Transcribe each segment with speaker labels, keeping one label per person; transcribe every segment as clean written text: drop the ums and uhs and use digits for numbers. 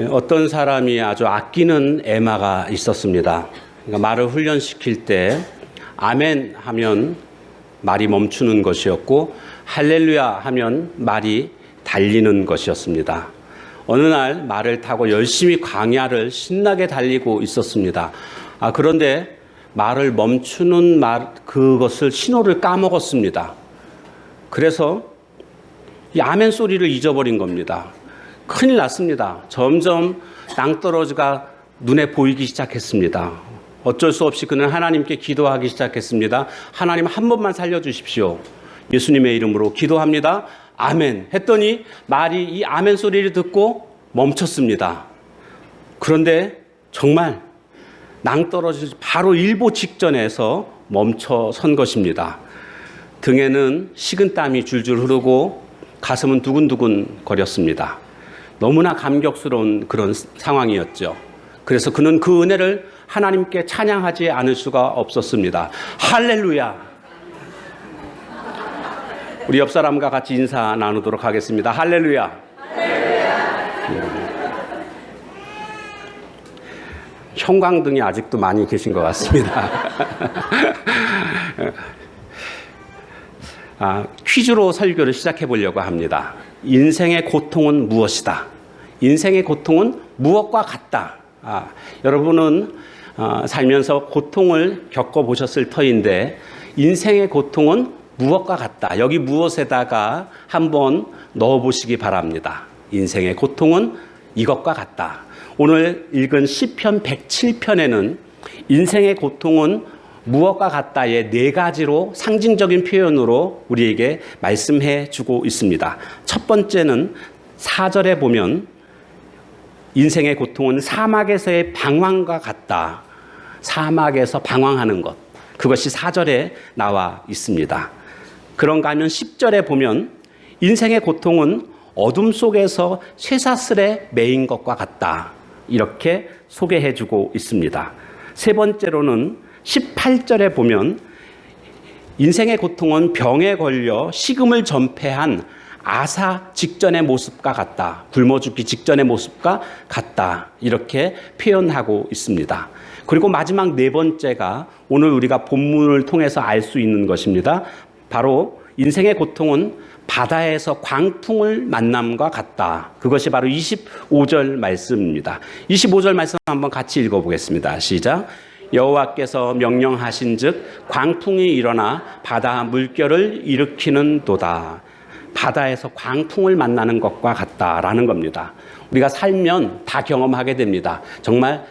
Speaker 1: 어떤 사람이 아주 아끼는 애마가 있었습니다. 그러니까 말을 훈련시킬 때 아멘 하면 말이 멈추는 것이었고 할렐루야 하면 말이 달리는 것이었습니다. 어느 날 말을 타고 열심히 광야를 신나게 달리고 있었습니다. 그런데 말을 멈추는 그것을 신호를 까먹었습니다. 그래서 이 아멘 소리를 잊어버린 겁니다. 큰일 났습니다. 점점 낭떠러지가 눈에 보이기 시작했습니다. 어쩔 수 없이 그는 하나님께 기도하기 시작했습니다. 하나님 한 번만 살려주십시오. 예수님의 이름으로 기도합니다. 아멘 했더니 말이 이 아멘 소리를 듣고 멈췄습니다. 그런데 정말 낭떠러지 바로 일보 직전에서 멈춰선 것입니다. 등에는 식은땀이 줄줄 흐르고 가슴은 두근두근 거렸습니다. 너무나 감격스러운 그런 상황이었죠. 그래서 그는 그 은혜를 하나님께 찬양하지 않을 수가 없었습니다. 할렐루야! 우리 옆 사람과 같이 인사 나누도록 하겠습니다. 할렐루야! 형광등이 아직도 많이 계신 것 같습니다. 퀴즈로 설교를 시작해 보려고 합니다. 인생의 고통은 무엇이다? 인생의 고통은 무엇과 같다? 여러분은 살면서 고통을 겪어보셨을 터인데 인생의 고통은 무엇과 같다? 여기 무엇에다가 한번 넣어보시기 바랍니다. 인생의 고통은 이것과 같다. 오늘 읽은 시편 107편에는 인생의 고통은 무엇과 같다의 4가지로 상징적인 표현으로 우리에게 말씀해 주고 있습니다. 첫 번째는 4절에 보면 인생의 고통은 사막에서의 방황과 같다. 사막에서 방황하는 것. 그것이 4절에 나와 있습니다. 그런가 하면 10절에 보면 인생의 고통은 어둠 속에서 쇠사슬에 매인 것과 같다. 이렇게 소개해 주고 있습니다. 세 번째로는 18절에 보면 인생의 고통은 병에 걸려 식음을 전폐한 아사 직전의 모습과 같다. 굶어 죽기 직전의 모습과 같다. 이렇게 표현하고 있습니다. 그리고 마지막 4번째가 오늘 우리가 본문을 통해서 알 수 있는 것입니다. 바로 인생의 고통은 바다에서 광풍을 만남과 같다. 그것이 바로 25절 말씀입니다. 25절 말씀 한번 같이 읽어보겠습니다. 시작. 여호와께서 명령하신즉 광풍이 일어나 바다 물결을 일으키는도다. 바다에서 광풍을 만나는 것과 같다라는 겁니다. 우리가 살면 다 경험하게 됩니다. 정말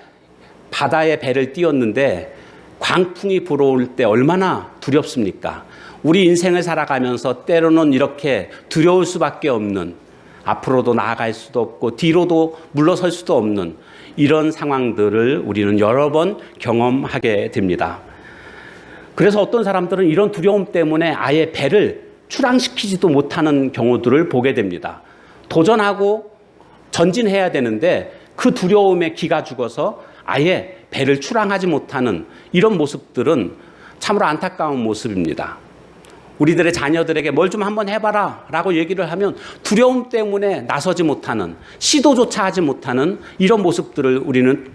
Speaker 1: 바다에 배를 띄웠는데 광풍이 불어올 때 얼마나 두렵습니까? 우리 인생을 살아가면서 때로는 이렇게 두려울 수밖에 없는, 앞으로도 나아갈 수도 없고 뒤로도 물러설 수도 없는 이런 상황들을 우리는 여러 번 경험하게 됩니다. 그래서 어떤 사람들은 이런 두려움 때문에 아예 배를 출항시키지도 못하는 경우들을 보게 됩니다. 도전하고 전진해야 되는데 그 두려움에 기가 죽어서 아예 배를 출항하지 못하는 이런 모습들은 참으로 안타까운 모습입니다. 우리들의 자녀들에게 뭘 좀 한번 해봐라 라고 얘기를 하면 두려움 때문에 나서지 못하는, 시도조차 하지 못하는 이런 모습들을 우리는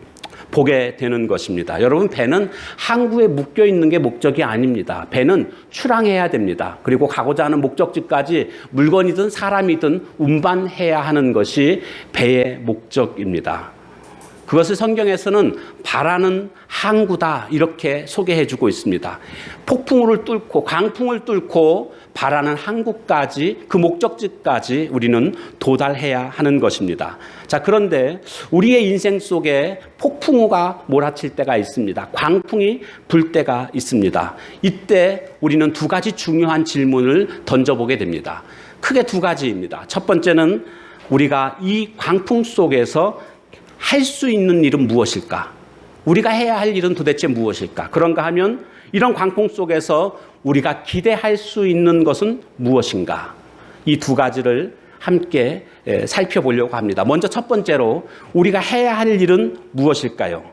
Speaker 1: 보게 되는 것입니다. 여러분, 배는 항구에 묶여 있는 게 목적이 아닙니다. 배는 출항해야 됩니다. 그리고 가고자 하는 목적지까지 물건이든 사람이든 운반해야 하는 것이 배의 목적입니다. 그것을 성경에서는 바라는 항구다 이렇게 소개해주고 있습니다. 폭풍우를 뚫고 강풍을 뚫고 바라는 항구까지, 그 목적지까지 우리는 도달해야 하는 것입니다. 자, 그런데 우리의 인생 속에 폭풍우가 몰아칠 때가 있습니다. 광풍이 불 때가 있습니다. 이때 우리는 2가지 중요한 질문을 던져보게 됩니다. 크게 2가지입니다. 첫 번째는 우리가 이 광풍 속에서 할 수 있는 일은 무엇일까? 우리가 해야 할 일은 도대체 무엇일까? 그런가 하면 이런 광풍 속에서 우리가 기대할 수 있는 것은 무엇인가? 이 2가지를 함께 살펴보려고 합니다. 먼저 첫 번째로 우리가 해야 할 일은 무엇일까요?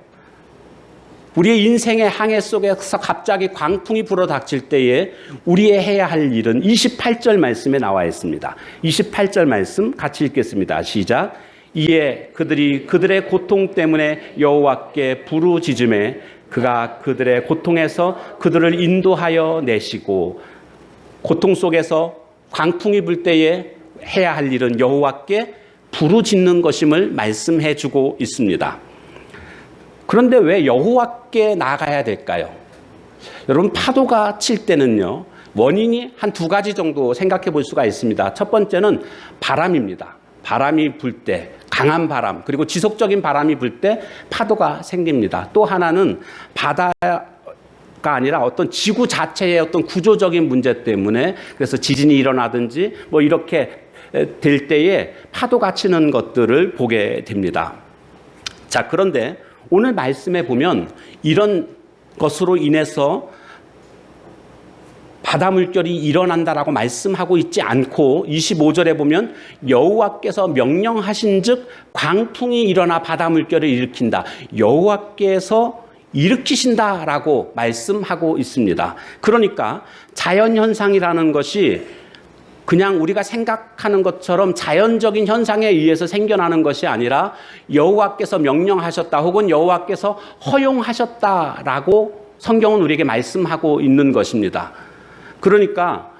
Speaker 1: 우리의 인생의 항해 속에서 갑자기 광풍이 불어닥칠 때에 우리의 해야 할 일은 28절 말씀에 나와 있습니다. 28절 말씀 같이 읽겠습니다. 시작. 이에 그들이 그들의 고통 때문에 여호와께 부르짖음에 그가 그들의 고통에서 그들을 인도하여 내시고 고통 속에서 광풍이 불 때에 해야 할 일은 여호와께 부르짖는 것임을 말씀해 주고 있습니다. 그런데 왜 여호와께 나아가야 될까요? 여러분, 파도가 칠 때는요, 원인이 한 두 가지 정도 생각해 볼 수가 있습니다. 첫 번째는 바람입니다. 바람이 불 때, 강한 바람, 그리고 지속적인 바람이 불 때 파도가 생깁니다. 또 하나는 바다가 아니라 어떤 지구 자체의 어떤 구조적인 문제 때문에, 그래서 지진이 일어나든지 뭐 이렇게 될 때에 파도가 치는 것들을 보게 됩니다. 자, 그런데 오늘 말씀에 보면 이런 것으로 인해서 바다 물결이 일어난다라고 말씀하고 있지 않고 25절에 보면 여호와께서 명령하신즉 광풍이 일어나 바다 물결을 일으킨다. 여호와께서 일으키신다라고 말씀하고 있습니다. 그러니까 자연현상이라는 것이 그냥 우리가 생각하는 것처럼 자연적인 현상에 의해서 생겨나는 것이 아니라 여호와께서 명령하셨다 혹은 여호와께서 허용하셨다라고 성경은 우리에게 말씀하고 있는 것입니다. 그러니까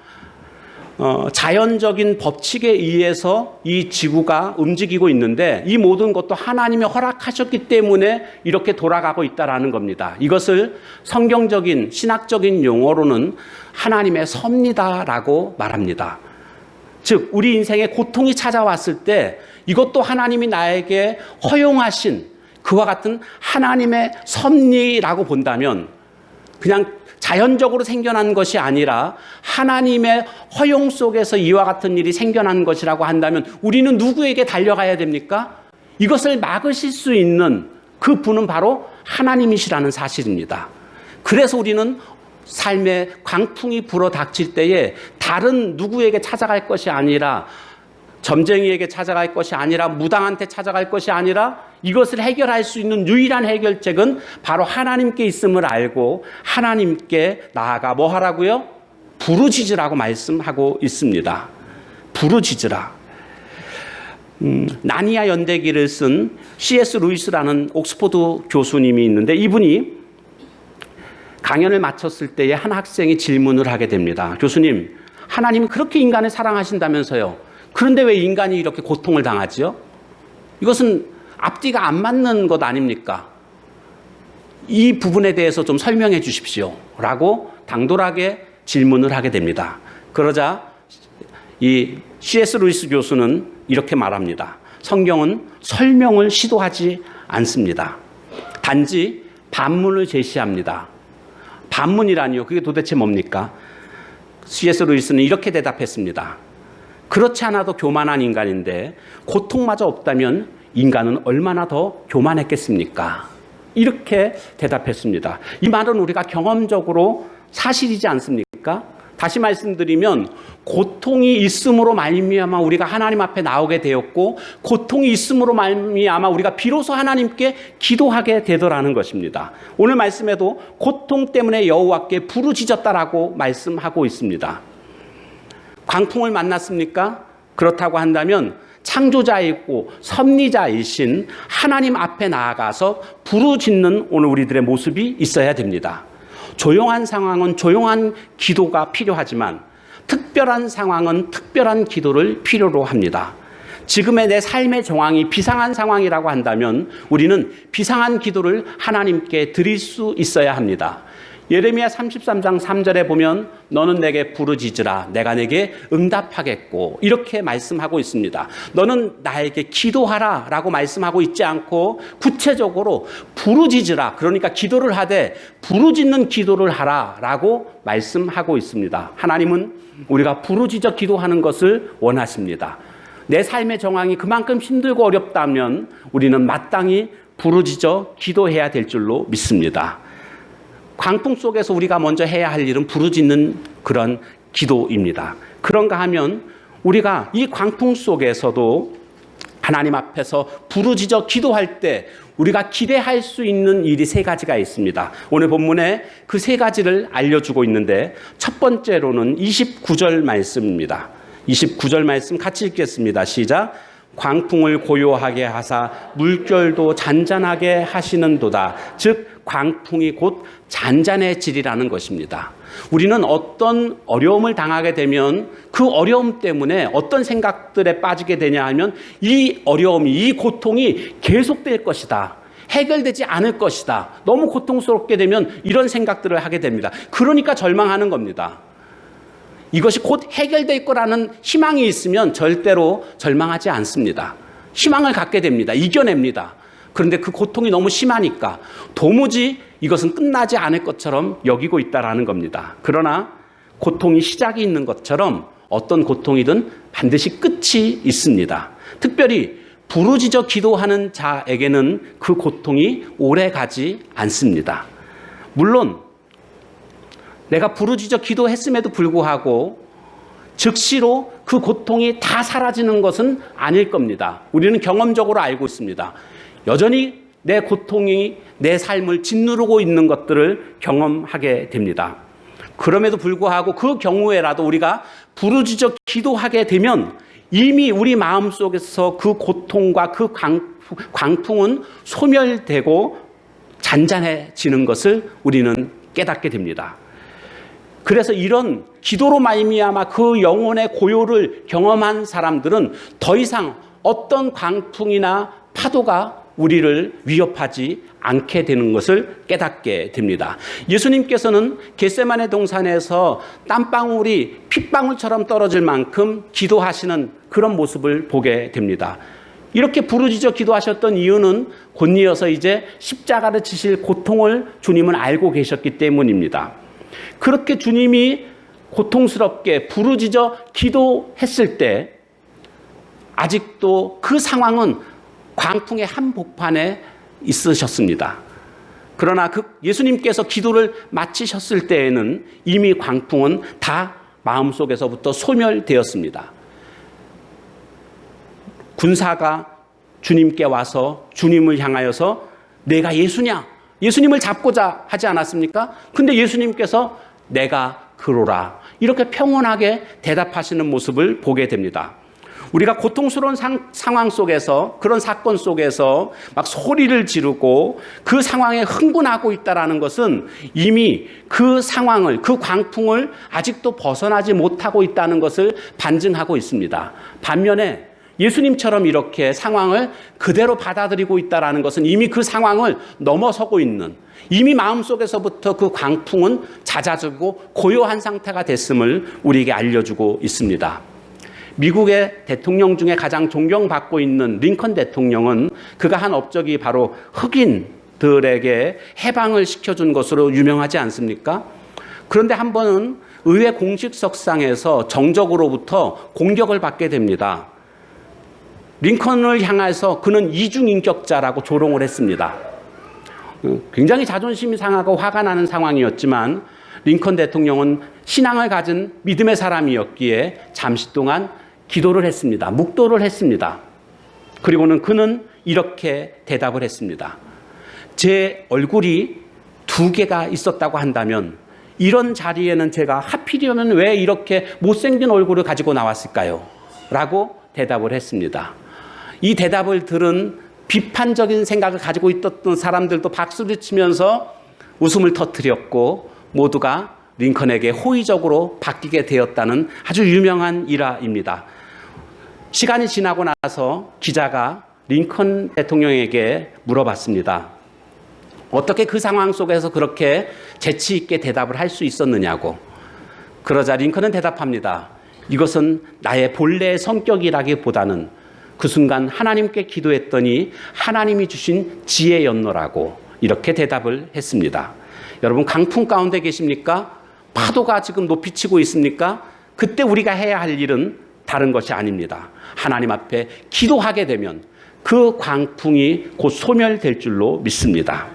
Speaker 1: 자연적인 법칙에 의해서 이 지구가 움직이고 있는데 이 모든 것도 하나님이 허락하셨기 때문에 이렇게 돌아가고 있다라는 겁니다. 이것을 성경적인 신학적인 용어로는 하나님의 섭리다라고 말합니다. 즉 우리 인생에 고통이 찾아왔을 때 이것도 하나님이 나에게 허용하신 그와 같은 하나님의 섭리라고 본다면, 그냥 자연적으로 생겨난 것이 아니라 하나님의 허용 속에서 이와 같은 일이 생겨난 것이라고 한다면 우리는 누구에게 달려가야 됩니까? 이것을 막으실 수 있는 그 분은 바로 하나님이시라는 사실입니다. 그래서 우리는 삶에 광풍이 불어 닥칠 때에 다른 누구에게 찾아갈 것이 아니라, 점쟁이에게 찾아갈 것이 아니라, 무당한테 찾아갈 것이 아니라, 이것을 해결할 수 있는 유일한 해결책은 바로 하나님께 있음을 알고 하나님께 나아가 뭐 하라고요? 부르짖으라고 말씀하고 있습니다. 부르짖으라. 나니아 연대기를 쓴 C.S. 루이스라는 옥스퍼드 교수님이 있는데, 이분이 강연을 마쳤을 때에 한 학생이 질문을 하게 됩니다. 교수님, 하나님은 그렇게 인간을 사랑하신다면서요. 그런데 왜 인간이 이렇게 고통을 당하지요? 이것은 앞뒤가 안 맞는 것 아닙니까? 이 부분에 대해서 좀 설명해 주십시오. 라고 당돌하게 질문을 하게 됩니다. 그러자 이 C.S. 루이스 교수는 이렇게 말합니다. 성경은 설명을 시도하지 않습니다. 단지 반문을 제시합니다. 반문이라니요? 그게 도대체 뭡니까? C.S. 루이스는 이렇게 대답했습니다. 그렇지 않아도 교만한 인간인데 고통마저 없다면 인간은 얼마나 더 교만했겠습니까? 이렇게 대답했습니다. 이 말은 우리가 경험적으로 사실이지 않습니까? 다시 말씀드리면 고통이 있음으로 말미암아 우리가 하나님 앞에 나오게 되었고, 고통이 있음으로 말미암아 우리가 비로소 하나님께 기도하게 되더라는 것입니다. 오늘 말씀에도 고통 때문에 여호와께 부르짖었다라고 말씀하고 있습니다. 광풍을 만났습니까? 그렇다고 한다면 창조자이고 섭리자이신 하나님 앞에 나아가서 부르짖는 오늘 우리들의 모습이 있어야 됩니다. 조용한 상황은 조용한 기도가 필요하지만 특별한 상황은 특별한 기도를 필요로 합니다. 지금의 내 삶의 정황이 비상한 상황이라고 한다면 우리는 비상한 기도를 하나님께 드릴 수 있어야 합니다. 예레미야 33장 3절에 보면 너는 내게 부르짖으라 내가 내게 응답하겠고 이렇게 말씀하고 있습니다. 너는 나에게 기도하라 라고 말씀하고 있지 않고 구체적으로 부르짖으라, 그러니까 기도를 하되 부르짖는 기도를 하라 라고 말씀하고 있습니다. 하나님은 우리가 부르짖어 기도하는 것을 원하십니다. 내 삶의 정황이 그만큼 힘들고 어렵다면 우리는 마땅히 부르짖어 기도해야 될 줄로 믿습니다. 광풍 속에서 우리가 먼저 해야 할 일은 부르짖는 그런 기도입니다. 그런가 하면 우리가 이 광풍 속에서도 하나님 앞에서 부르짖어 기도할 때 우리가 기대할 수 있는 일이 세 가지가 있습니다. 오늘 본문에 그 세 가지를 알려주고 있는데, 첫 번째로는 29절 말씀입니다. 29절 말씀 같이 읽겠습니다. 시작. 광풍을 고요하게 하사 물결도 잔잔하게 하시는도다. 즉 광풍이 곧 잔잔해지리라는 것입니다. 우리는 어떤 어려움을 당하게 되면 그 어려움 때문에 어떤 생각들에 빠지게 되냐 하면 이 어려움이, 이 고통이 계속될 것이다, 해결되지 않을 것이다, 너무 고통스럽게 되면 이런 생각들을 하게 됩니다. 그러니까 절망하는 겁니다. 이것이 곧 해결될 거라는 희망이 있으면 절대로 절망하지 않습니다. 희망을 갖게 됩니다. 이겨냅니다. 그런데 그 고통이 너무 심하니까 도무지 이것은 끝나지 않을 것처럼 여기고 있다라는 겁니다. 그러나 고통이 시작이 있는 것처럼 어떤 고통이든 반드시 끝이 있습니다. 특별히 부르짖어 기도하는 자에게는 그 고통이 오래 가지 않습니다. 물론 내가 부르짖어 기도했음에도 불구하고 즉시로 그 고통이 다 사라지는 것은 아닐 겁니다. 우리는 경험적으로 알고 있습니다. 여전히 내 고통이 내 삶을 짓누르고 있는 것들을 경험하게 됩니다. 그럼에도 불구하고 그 경우에라도 우리가 부르짖어 기도하게 되면 이미 우리 마음속에서 그 고통과 그 광풍은 소멸되고 잔잔해지는 것을 우리는 깨닫게 됩니다. 그래서 이런 기도로 말미암아 그 영혼의 고요를 경험한 사람들은 더 이상 어떤 광풍이나 파도가 우리를 위협하지 않게 되는 것을 깨닫게 됩니다. 예수님께서는 겟세마네 동산에서 땀방울이 핏방울처럼 떨어질 만큼 기도하시는 그런 모습을 보게 됩니다. 이렇게 부르짖어 기도하셨던 이유는 곧이어서 이제 십자가를 지실 고통을 주님은 알고 계셨기 때문입니다. 그렇게 주님이 고통스럽게 부르짖어 기도했을 때 아직도 그 상황은 광풍의 한복판에 있으셨습니다. 그러나 그 예수님께서 기도를 마치셨을 때에는 이미 광풍은 다 마음속에서부터 소멸되었습니다. 군사가 주님께 와서 주님을 향하여서 내가 예수냐? 예수님을 잡고자 하지 않았습니까? 근데 예수님께서 내가 그로라, 이렇게 평온하게 대답하시는 모습을 보게 됩니다. 우리가 고통스러운 상황 속에서, 그런 사건 속에서 막 소리를 지르고 그 상황에 흥분하고 있다는 것은 이미 그 상황을, 그 광풍을 아직도 벗어나지 못하고 있다는 것을 반증하고 있습니다. 반면에 예수님처럼 이렇게 상황을 그대로 받아들이고 있다는 것은 이미 그 상황을 넘어서고 있는, 이미 마음속에서부터 그 광풍은 잦아들고 고요한 상태가 됐음을 우리에게 알려주고 있습니다. 미국의 대통령 중에 가장 존경받고 있는 링컨 대통령은 그가 한 업적이 바로 흑인들에게 해방을 시켜준 것으로 유명하지 않습니까? 그런데 한 번은 의회 공식석상에서 정적으로부터 공격을 받게 됩니다. 링컨을 향해서 그는 이중인격자라고 조롱을 했습니다. 굉장히 자존심이 상하고 화가 나는 상황이었지만 링컨 대통령은 신앙을 가진 믿음의 사람이었기에 잠시 동안 기도를 했습니다. 묵도를 했습니다. 그리고는 그는 이렇게 대답을 했습니다. 제 얼굴이 2개가 있었다고 한다면 이런 자리에는 제가 하필이면 왜 이렇게 못생긴 얼굴을 가지고 나왔을까요? 라고 대답을 했습니다. 이 대답을 들은 비판적인 생각을 가지고 있었던 사람들도 박수를 치면서 웃음을 터뜨렸고 모두가 링컨에게 호의적으로 바뀌게 되었다는 아주 유명한 일화입니다. 시간이 지나고 나서 기자가 링컨 대통령에게 물어봤습니다. 어떻게 그 상황 속에서 그렇게 재치 있게 대답을 할 수 있었느냐고. 그러자 링컨은 대답합니다. 이것은 나의 본래의 성격이라기보다는 그 순간 하나님께 기도했더니 하나님이 주신 지혜였노라고 이렇게 대답을 했습니다. 여러분, 강풍 가운데 계십니까? 파도가 지금 높이치고 있습니까? 그때 우리가 해야 할 일은 다른 것이 아닙니다. 하나님 앞에 기도하게 되면 그 광풍이 곧 소멸될 줄로 믿습니다.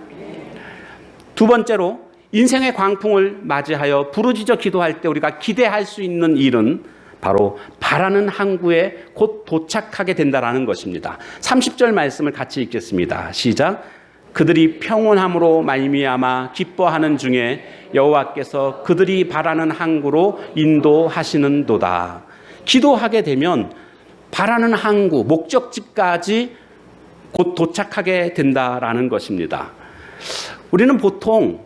Speaker 1: 두 번째로, 인생의 광풍을 맞이하여 부르짖어 기도할 때 우리가 기대할 수 있는 일은 바로 바라는 항구에 곧 도착하게 된다는 것입니다. 30절 말씀을 같이 읽겠습니다. 시작. 그들이 평온함으로 말미암아 기뻐하는 중에 여호와께서 그들이 바라는 항구로 인도하시는도다. 기도하게 되면 바라는 항구, 목적지까지 곧 도착하게 된다라는 것입니다. 우리는 보통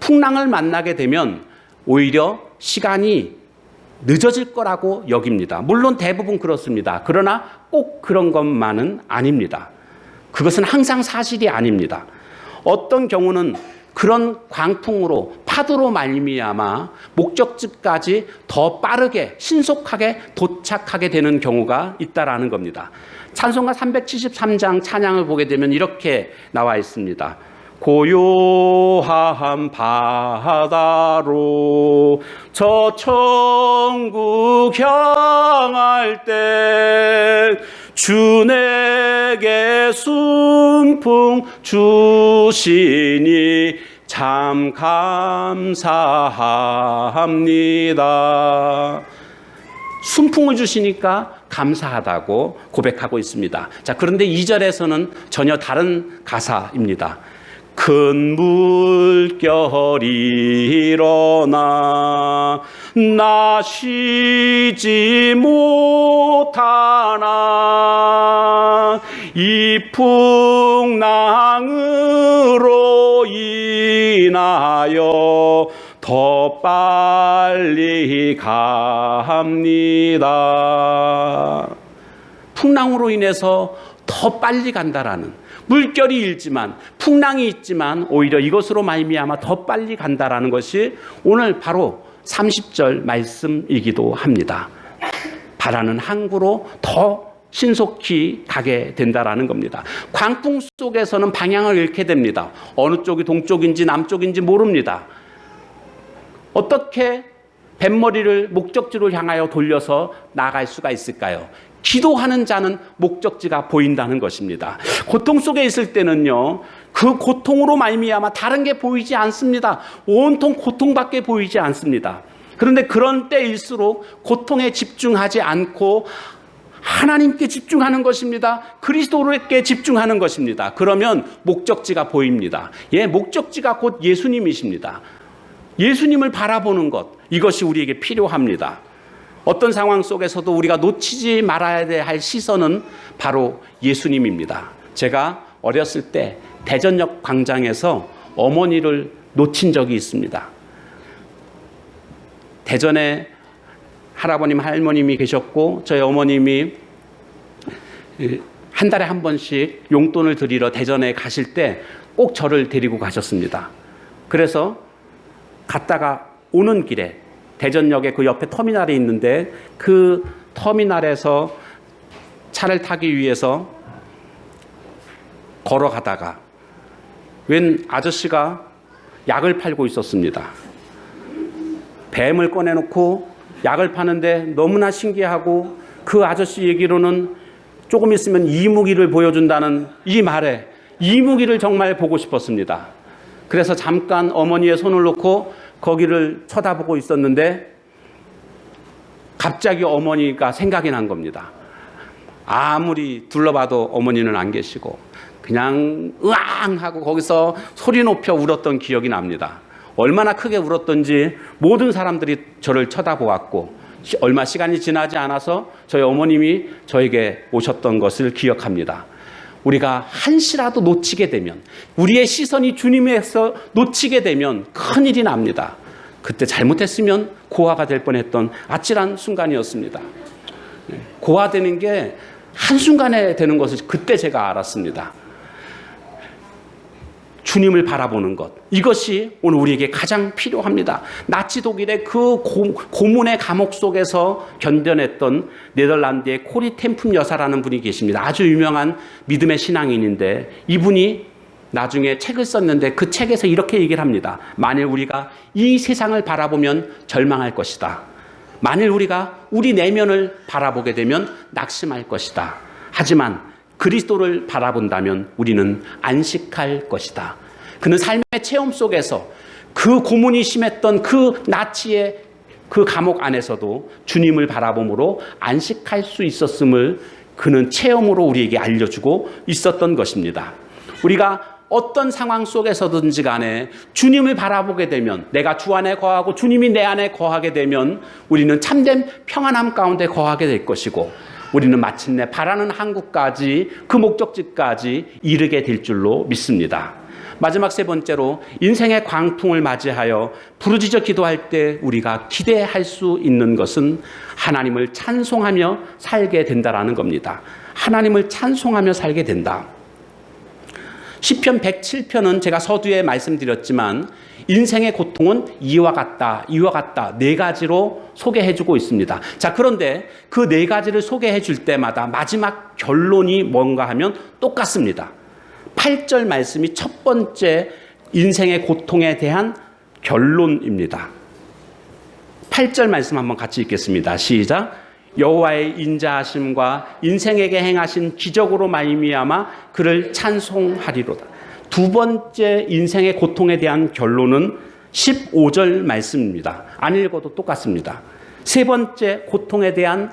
Speaker 1: 풍랑을 만나게 되면 오히려 시간이 늦어질 거라고 여깁니다. 물론 대부분 그렇습니다. 그러나 꼭 그런 것만은 아닙니다. 그것은 항상 사실이 아닙니다. 어떤 경우는 그런 광풍으로 파도로 말미암아 목적지까지 더 빠르게 신속하게 도착하게 되는 경우가 있다라는 겁니다. 찬송가 373장 찬양을 보게 되면 이렇게 나와 있습니다. 고요한 바다로 저 천국 향할 때 주 내게 순풍 주시니 참 감사합니다. 순풍을 주시니까 감사하다고 고백하고 있습니다. 자, 그런데 2절에서는 전혀 다른 가사입니다. 큰 물결이 일어나 나 쉬지 못하나 이 풍랑으로 인하여 더 빨리 갑니다. 풍랑으로 인해서 더 빨리 간다라는, 물결이 일지만 풍랑이 있지만 오히려 이것으로 말미암아 더 빨리 간다라는 것이 오늘 바로 30절 말씀이기도 합니다. 바라는 항구로 더 신속히 가게 된다라는 겁니다. 광풍 속에서는 방향을 잃게 됩니다. 어느 쪽이 동쪽인지 남쪽인지 모릅니다. 어떻게 뱃머리를 목적지로 향하여 돌려서 나갈 수가 있을까요? 기도하는 자는 목적지가 보인다는 것입니다. 고통 속에 있을 때는요, 그 고통으로 말미암아 다른 게 보이지 않습니다. 온통 고통밖에 보이지 않습니다. 그런데 그런 때일수록 고통에 집중하지 않고 하나님께 집중하는 것입니다. 그리스도께 집중하는 것입니다. 그러면 목적지가 보입니다. 목적지가 곧 예수님이십니다. 예수님을 바라보는 것, 이것이 우리에게 필요합니다. 어떤 상황 속에서도 우리가 놓치지 말아야 할 시선은 바로 예수님입니다. 제가 어렸을 때 대전역 광장에서 어머니를 놓친 적이 있습니다. 대전에 할아버님, 할머님이 계셨고 저희 어머님이 한 달에 한 번씩 용돈을 드리러 대전에 가실 때 꼭 저를 데리고 가셨습니다. 그래서 갔다가 오는 길에 대전역에 그 옆에 터미널이 있는데 그 터미널에서 차를 타기 위해서 걸어가다가 웬 아저씨가 약을 팔고 있었습니다. 뱀을 꺼내놓고 약을 파는데 너무나 신기하고 그 아저씨 얘기로는 조금 있으면 이무기를 보여준다는 이 말에 이무기를 정말 보고 싶었습니다. 그래서 잠깐 어머니의 손을 놓고 거기를 쳐다보고 있었는데 갑자기 어머니가 생각이 난 겁니다. 아무리 둘러봐도 어머니는 안 계시고 그냥 으앙 하고 거기서 소리 높여 울었던 기억이 납니다. 얼마나 크게 울었던지 모든 사람들이 저를 쳐다보았고 얼마 시간이 지나지 않아서 저희 어머님이 저에게 오셨던 것을 기억합니다. 우리가 한시라도 놓치게 되면, 우리의 시선이 주님에서 놓치게 되면 큰일이 납니다. 그때 잘못했으면 고아가 될 뻔했던 아찔한 순간이었습니다. 고아되는 게 한순간에 되는 것을 그때 제가 알았습니다. 주님을 바라보는 것, 이것이 오늘 우리에게 가장 필요합니다. 나치 독일의 그 고문의 감옥 속에서 견뎌냈던 네덜란드의 코리 템품 여사라는 분이 계십니다. 아주 유명한 믿음의 신앙인인데 이분이 나중에 책을 썼는데 그 책에서 이렇게 얘기를 합니다. 만일 우리가 이 세상을 바라보면 절망할 것이다. 만일 우리가 우리 내면을 바라보게 되면 낙심할 것이다. 하지만 그리스도를 바라본다면 우리는 안식할 것이다. 그는 삶의 체험 속에서 그 고문이 심했던 그 나치의 그 감옥 안에서도 주님을 바라봄으로 안식할 수 있었음을 그는 체험으로 우리에게 알려주고 있었던 것입니다. 우리가 어떤 상황 속에서든지 간에 주님을 바라보게 되면, 내가 주 안에 거하고 주님이 내 안에 거하게 되면 우리는 참된 평안함 가운데 거하게 될 것이고, 우리는 마침내 바라는 한국까지, 그 목적지까지 이르게 될 줄로 믿습니다. 마지막 세 번째로, 인생의 광풍을 맞이하여 부르짖어 기도할 때 우리가 기대할 수 있는 것은 하나님을 찬송하며 살게 된다라는 겁니다. 하나님을 찬송하며 살게 된다. 시편 107편은 제가 서두에 말씀드렸지만 인생의 고통은 이와 같다, 이와 같다, 네 가지로 소개해주고 있습니다. 자, 그런데 그 네 가지를 소개해줄 때마다 마지막 결론이 뭔가 하면 똑같습니다. 8절 말씀이 첫 번째 인생의 고통에 대한 결론입니다. 8절 말씀 한번 같이 읽겠습니다. 시작. 여호와의 인자하심과 인생에게 행하신 기적으로 말미암아 그를 찬송하리로다. 두 번째 인생의 고통에 대한 결론은 15절 말씀입니다. 안 읽어도 똑같습니다. 세 번째 고통에 대한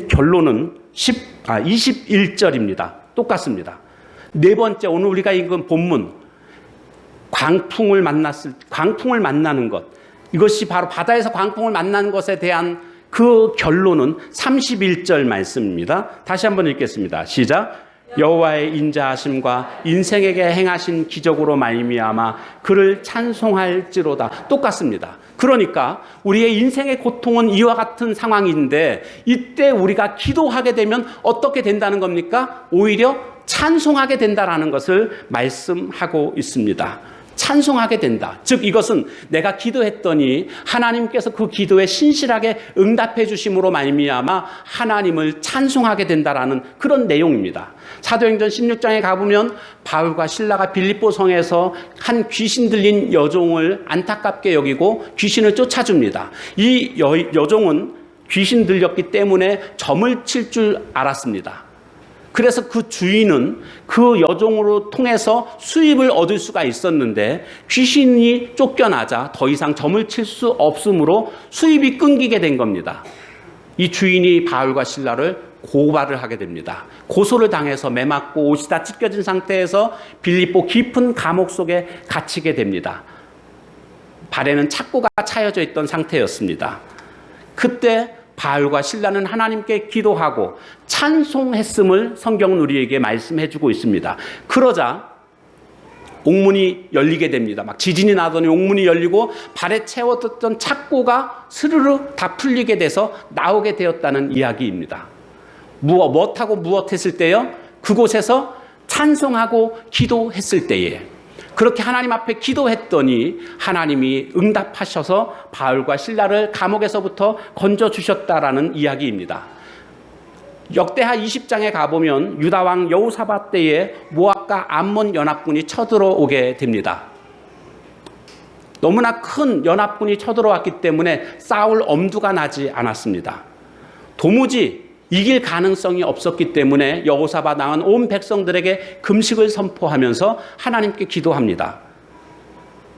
Speaker 1: 결론은 21절입니다. 똑같습니다. 네 번째, 오늘 우리가 읽은 본문, 광풍을 만나는 것, 이것이 바로 바다에서 광풍을 만나는 것에 대한 그 결론은 31절 말씀입니다. 다시 한번 읽겠습니다. 시작. 여호와의 인자하심과 인생에게 행하신 기적으로 말미암아 그를 찬송할지로다. 똑같습니다. 그러니까 우리의 인생의 고통은 이와 같은 상황인데, 이때 우리가 기도하게 되면 어떻게 된다는 겁니까? 오히려 찬송하게 된다라는 것을 말씀하고 있습니다. 찬송하게 된다. 즉 이것은 내가 기도했더니 하나님께서 그 기도에 신실하게 응답해 주심으로 말미암아 하나님을 찬송하게 된다라는 그런 내용입니다. 사도행전 16장에 가보면 바울과 실라가 빌립보 성에서 한 귀신 들린 여종을 안타깝게 여기고 귀신을 쫓아줍니다. 이 여종은 귀신 들렸기 때문에 점을 칠 줄 알았습니다. 그래서 그 주인은 그 여종으로 통해서 수입을 얻을 수가 있었는데 귀신이 쫓겨나자 더 이상 점을 칠 수 없으므로 수입이 끊기게 된 겁니다. 이 주인이 바울과 실라를 고발을 하게 됩니다. 고소를 당해서 매맞고 옷이 다 찢겨진 상태에서 빌립보 깊은 감옥 속에 갇히게 됩니다. 발에는 착고가 차여져 있던 상태였습니다. 그때 바울과 실라는 하나님께 기도하고 찬송했음을 성경은 우리에게 말씀해주고 있습니다. 그러자 옥문이 열리게 됩니다. 막 지진이 나더니 옥문이 열리고 발에 채워뒀던 착고가 스르르 다 풀리게 돼서 나오게 되었다는 이야기입니다. 무엇하고 무엇했을 때요? 그곳에서 찬송하고 기도했을 때에, 그렇게 하나님 앞에 기도했더니 하나님이 응답하셔서 바울과 실라를 감옥에서부터 건져주셨다라는 이야기입니다. 역대하 20장에 가보면 유다왕 여호사밧 때에 모압과 암몬 연합군이 쳐들어오게 됩니다. 너무나 큰 연합군이 쳐들어왔기 때문에 싸울 엄두가 나지 않았습니다. 도무지 이길 가능성이 없었기 때문에 여호사밧 왕은 온 백성들에게 금식을 선포하면서 하나님께 기도합니다.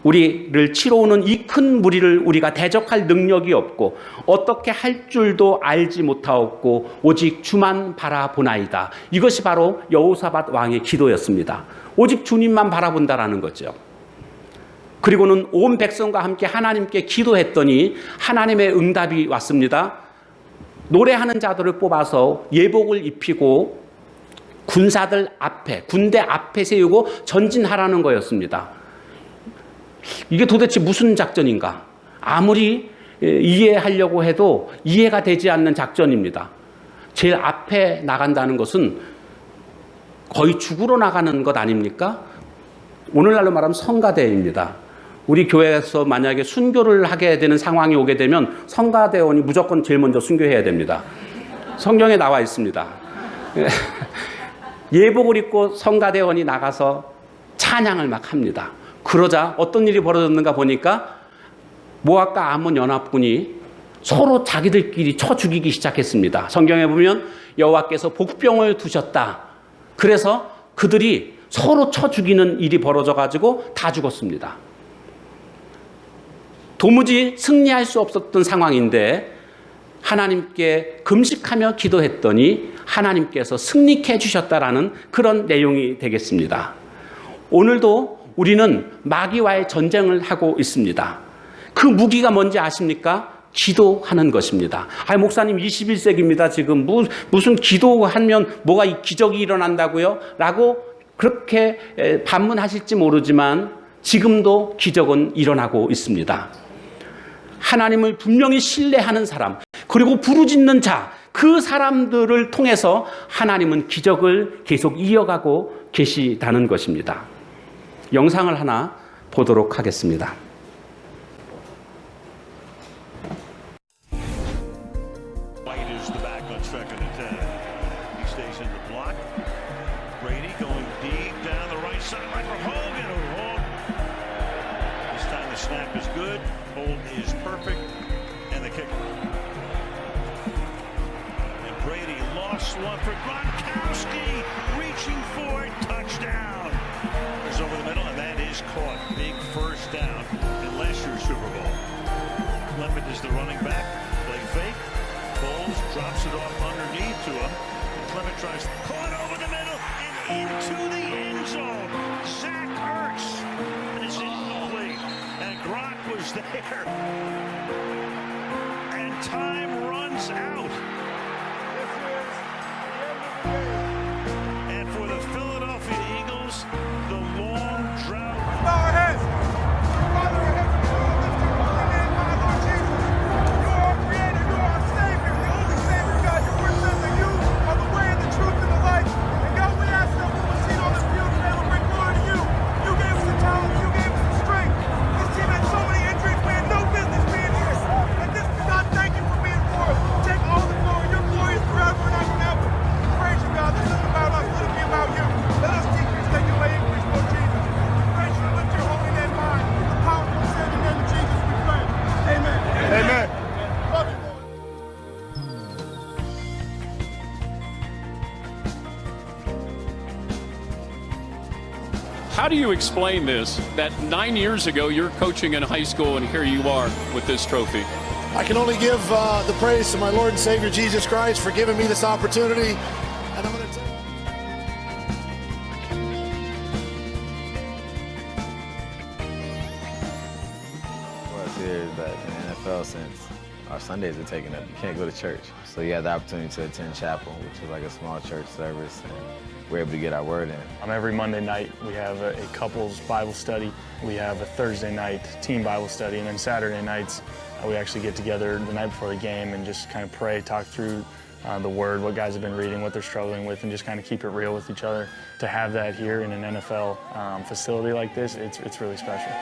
Speaker 1: 우리를 치러 오는 이 큰 무리를 우리가 대적할 능력이 없고 어떻게 할 줄도 알지 못하였고 오직 주만 바라보나이다. 이것이 바로 여호사밧 왕의 기도였습니다. 오직 주님만 바라본다라는 거죠. 그리고는 온 백성과 함께 하나님께 기도했더니 하나님의 응답이 왔습니다. 노래하는 자들을 뽑아서 예복을 입히고 군사들 앞에, 군대 앞에 세우고 전진하라는 거였습니다. 이게 도대체 무슨 작전인가? 아무리 이해하려고 해도 이해가 되지 않는 작전입니다. 제일 앞에 나간다는 것은 거의 죽으러 나가는 것 아닙니까? 오늘날로 말하면 성가대입니다. 우리 교회에서 만약에 순교를 하게 되는 상황이 오게 되면 성가대원이 무조건 제일 먼저 순교해야 됩니다. 성경에 나와 있습니다. 예복을 입고 성가대원이 나가서 찬양을 막 합니다. 그러자 어떤 일이 벌어졌는가 보니까 모압과 암몬 연합군이 서로 자기들끼리 쳐 죽이기 시작했습니다. 성경에 보면 여호와께서 복병을 두셨다. 그래서 그들이 서로 쳐 죽이는 일이 벌어져가지고 다 죽었습니다. 도무지 승리할 수 없었던 상황인데 하나님께 금식하며 기도했더니 하나님께서 승리케 해주셨다라는 그런 내용이 되겠습니다. 오늘도 우리는 마귀와의 전쟁을 하고 있습니다. 그 무기가 뭔지 아십니까? 기도하는 것입니다. 목사님 21세기입니다. 지금 무슨 기도하면 뭐가 기적이 일어난다고요? 라고 그렇게 반문하실지 모르지만 지금도 기적은 일어나고 있습니다. 하나님을 분명히 신뢰하는 사람, 그리고 부르짖는 자, 그 사람들을 통해서 하나님은 기적을 계속 이어가고 계시다는 것입니다. 영상을 하나 보도록 하겠습니다.
Speaker 2: One for Gronkowski, reaching for it, touchdown. It's over the middle, and that is caught. Big first down in last year's Super Bowl. Clement is the running back. Play fake. Foles drops it off underneath to him. Clement tries caught over the middle and into the end zone. Zach Ertz. It's incomplete, and Gronk was there. And time runs out. And for the Philadelphia Eagles, the long drought. Bow our heads. Father in heaven, lift your holy name, my Lord Jesus. You are our creator, you are our Savior, the only Savior, God. Your word says that you are the way, the truth, and the life. And God, we ask that we will see on this field today, we'll bring glory to you. You gave us the talent, you gave us the strength. This team had so many injuries, we had no business being here. And this is God, thank you for being for us. Take all the glory, your glory is forever and ever and ever. Praise you, God. This isn't about us, let it be about you. Let us teachers take your way, increase, Lord Jesus. Praise you, lift your holy name high. In the powerful and saving name of Jesus, we pray. Amen. Amen. Love you, Lord.
Speaker 3: How do you explain this, that 9 years ago you're coaching in high school and here you are with this trophy?
Speaker 4: I can only give the praise to my Lord and Savior Jesus Christ for giving me this opportunity. And I'm going to tell you.
Speaker 5: Well, here, but in the NFL, since our Sundays are taken up, you can't go to church. So you have the opportunity to attend chapel, which is like a small church service, and we're able to get our word in.
Speaker 6: Every Monday night we have a couples Bible study. We have a Thursday night team Bible study, and then Saturday nights we actually get together the night before the game and just kind of pray, talk through the word, what guys have been reading, what they're struggling with, and just kind of keep it real with each other. To have that here in an NFL facility like this, it's really special.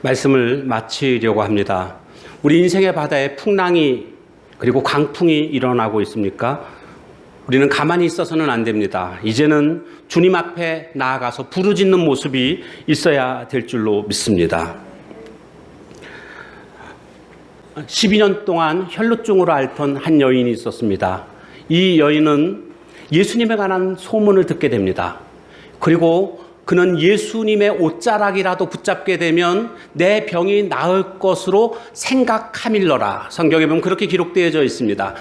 Speaker 1: 말씀을 마치려고 합니다. 우리 인생의 바다에 풍랑이 그리고 강풍이 일어나고 있습니까? 우리는 가만히 있어서는 안 됩니다. 이제는 주님 앞에 나아가서 부르짖는 모습이 있어야 될 줄로 믿습니다. 12년 동안 혈루증으로 앓던 한 여인이 있었습니다. 이 여인은 예수님에 관한 소문을 듣게 됩니다. 그리고 그는 예수님의 옷자락이라도 붙잡게 되면 내 병이 나을 것으로 생각함일러라. 성경에 보면 그렇게 기록되어져 있습니다.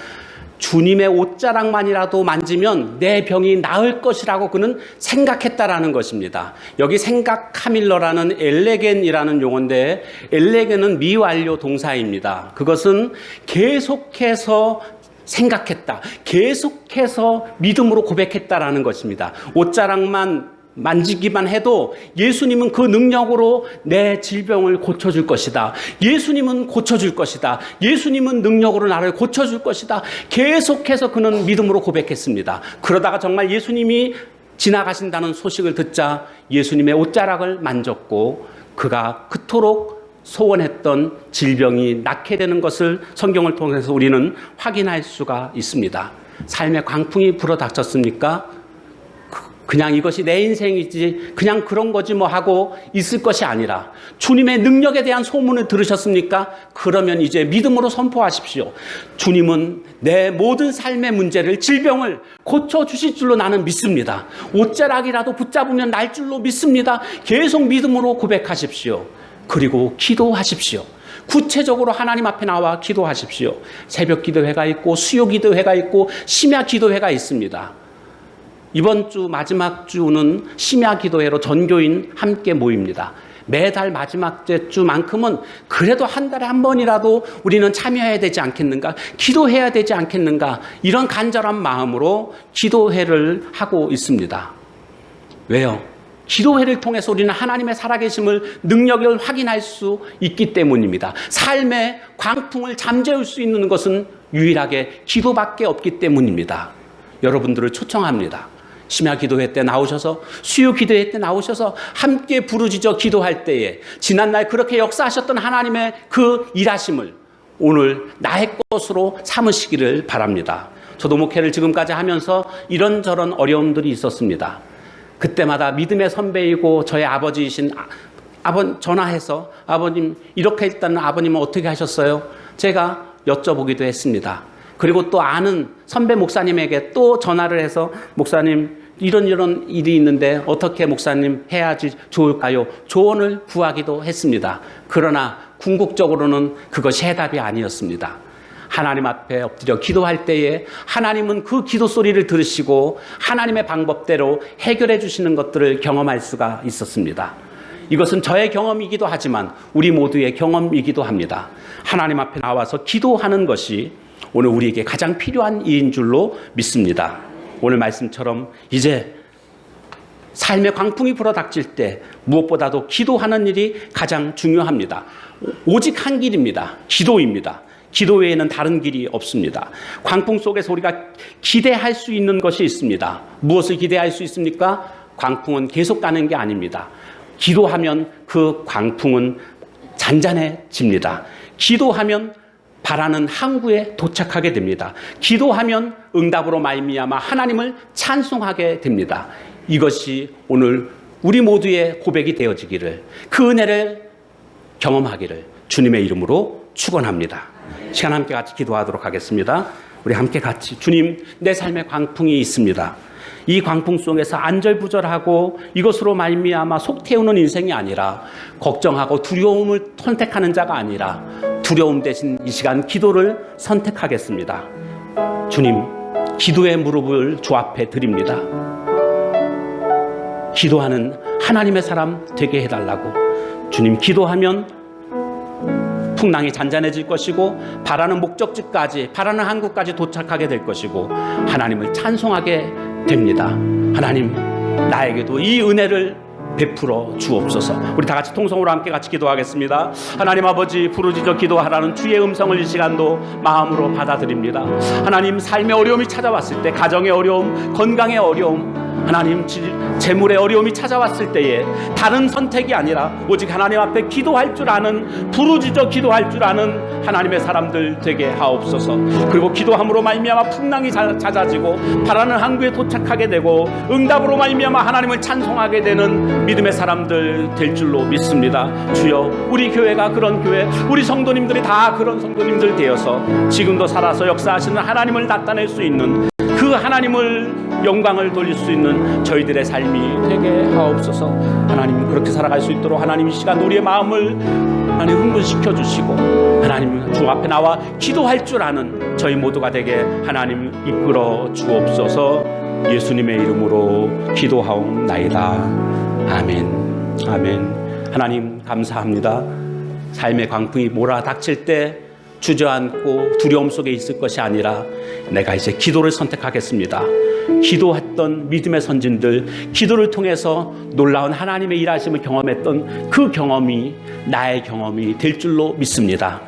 Speaker 1: 주님의 옷자락만이라도 만지면 내 병이 나을 것이라고 그는 생각했다라는 것입니다. 여기 생각함일러라는 엘레겐이라는 용어인데, 엘레겐은 미완료 동사입니다. 그것은 계속해서 생각했다, 계속해서 믿음으로 고백했다라는 것입니다. 옷자락만 만지기만 해도 예수님은 그 능력으로 내 질병을 고쳐줄 것이다, 예수님은 고쳐줄 것이다, 예수님은 능력으로 나를 고쳐줄 것이다, 계속해서 그는 믿음으로 고백했습니다. 그러다가 정말 예수님이 지나가신다는 소식을 듣자 예수님의 옷자락을 만졌고 그가 그토록 소원했던 질병이 낫게 되는 것을 성경을 통해서 우리는 확인할 수가 있습니다. 삶의 광풍이 불어닥쳤습니까? 그냥 이것이 내 인생이지, 그냥 그런 거지 뭐 하고 있을 것이 아니라 주님의 능력에 대한 소문을 들으셨습니까? 그러면 이제 믿음으로 선포하십시오. 주님은 내 모든 삶의 문제를, 질병을 고쳐주실 줄로 나는 믿습니다. 옷자락이라도 붙잡으면 날 줄로 믿습니다. 계속 믿음으로 고백하십시오. 그리고 기도하십시오. 구체적으로 하나님 앞에 나와 기도하십시오. 새벽 기도회가 있고 수요 기도회가 있고 심야 기도회가 있습니다. 이번 주 마지막 주는 심야 기도회로 전교인 함께 모입니다. 매달 마지막 주만큼은 그래도 한 달에 한 번이라도 우리는 참여해야 되지 않겠는가, 기도해야 되지 않겠는가, 이런 간절한 마음으로 기도회를 하고 있습니다. 왜요? 기도회를 통해서 우리는 하나님의 살아계심을, 능력을 확인할 수 있기 때문입니다. 삶의 광풍을 잠재울 수 있는 것은 유일하게 기도밖에 없기 때문입니다. 여러분들을 초청합니다. 심야 기도회 때 나오셔서, 수요 기도회 때 나오셔서 함께 부르짖어 기도할 때에 지난날 그렇게 역사하셨던 하나님의 그 일하심을 오늘 나의 것으로 삼으시기를 바랍니다. 저도 목회를 지금까지 하면서 이런저런 어려움들이 있었습니다. 그때마다 믿음의 선배이고 저의 아버지이신 전화해서 아버님 이렇게 일단 아버님은 어떻게 하셨어요? 제가 여쭤보기도 했습니다. 그리고 또 아는 선배 목사님에게 또 전화를 해서 목사님 이런 일이 있는데 어떻게 목사님 해야지 좋을까요? 조언을 구하기도 했습니다. 그러나 궁극적으로는 그것이 해답이 아니었습니다. 하나님 앞에 엎드려 기도할 때에 하나님은 그 기도 소리를 들으시고 하나님의 방법대로 해결해 주시는 것들을 경험할 수가 있었습니다. 이것은 저의 경험이기도 하지만 우리 모두의 경험이기도 합니다. 하나님 앞에 나와서 기도하는 것이 오늘 우리에게 가장 필요한 일인 줄로 믿습니다. 오늘 말씀처럼 이제 삶의 광풍이 불어닥칠 때 무엇보다도 기도하는 일이 가장 중요합니다. 오직 한 길입니다. 기도입니다. 기도 외에는 다른 길이 없습니다. 광풍 속에서 우리가 기대할 수 있는 것이 있습니다. 무엇을 기대할 수 있습니까? 광풍은 계속 가는 게 아닙니다. 기도하면 그 광풍은 잔잔해집니다. 기도하면 바라는 항구에 도착하게 됩니다. 기도하면 응답으로 말미암아 하나님을 찬송하게 됩니다. 이것이 오늘 우리 모두의 고백이 되어지기를, 그 은혜를 경험하기를 주님의 이름으로 축원합니다. 시간 함께 같이 기도하도록 하겠습니다. 우리 함께 같이, 주님, 내 삶에 광풍이 있습니다. 이 광풍 속에서 안절부절하고 이것으로 말미암아 속 태우는 인생이 아니라, 걱정하고 두려움을 선택하는 자가 아니라 두려움 대신 이 시간 기도를 선택하겠습니다. 주님, 기도의 무릎을 주 앞에 드립니다. 기도하는 하나님의 사람 되게 해달라고. 주님, 기도하면 풍랑이 잔잔해질 것이고 바라는 목적지까지, 바라는 항구까지 도착하게 될 것이고 하나님을 찬송하게 됩니다. 하나님, 나에게도 이 은혜를 베풀어 주옵소서. 우리 다 같이 통성으로 함께 같이 기도하겠습니다. 하나님 아버지, 부르짖어 기도하라는 주의 음성을 이 시간도 마음으로 받아들입니다. 하나님, 삶의 어려움이 찾아왔을 때, 가정의 어려움, 건강의 어려움, 하나님 재물의 어려움이 찾아왔을 때에 다른 선택이 아니라 오직 하나님 앞에 기도할 줄 아는, 부르짖어 기도할 줄 아는 하나님의 사람들 되게 하옵소서. 그리고 기도함으로 말미암아 풍랑이 잦아지고 바라는 항구에 도착하게 되고 응답으로 말미암아 하나님을 찬송하게 되는 믿음의 사람들 될 줄로 믿습니다. 주여, 우리 교회가 그런 교회, 우리 성도님들이 다 그런 성도님들 되어서 지금도 살아서 역사하시는 하나님을 나타낼 수 있는 그 하나님을 영광을 돌릴 수 있는 저희들의 삶이 되게 하옵소서. 하나님, 그렇게 살아갈 수 있도록 하나님 이 시간 우리의 마음을 하나님 흥분시켜 주시고, 하나님 주 앞에 나와 기도할 줄 아는 저희 모두가 되게 하나님 이끌어 주옵소서. 예수님의 이름으로 기도하옵나이다. 아멘. 아멘. 하나님 감사합니다. 삶의 광풍이 몰아닥칠 때 주저앉고 두려움 속에 있을 것이 아니라 내가 이제 기도를 선택하겠습니다. 기도했던 믿음의 선진들, 기도를 통해서 놀라운 하나님의 일하심을 경험했던 그 경험이 나의 경험이 될 줄로 믿습니다.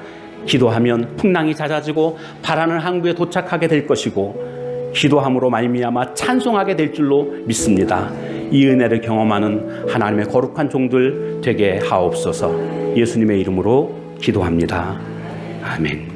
Speaker 1: 기도하면 풍랑이 잦아지고 바라는 항구에 도착하게 될 것이고, 기도함으로 말미암아 찬송하게 될 줄로 믿습니다. 이 은혜를 경험하는 하나님의 거룩한 종들 되게 하옵소서. 예수님의 이름으로 기도합니다. 아멘.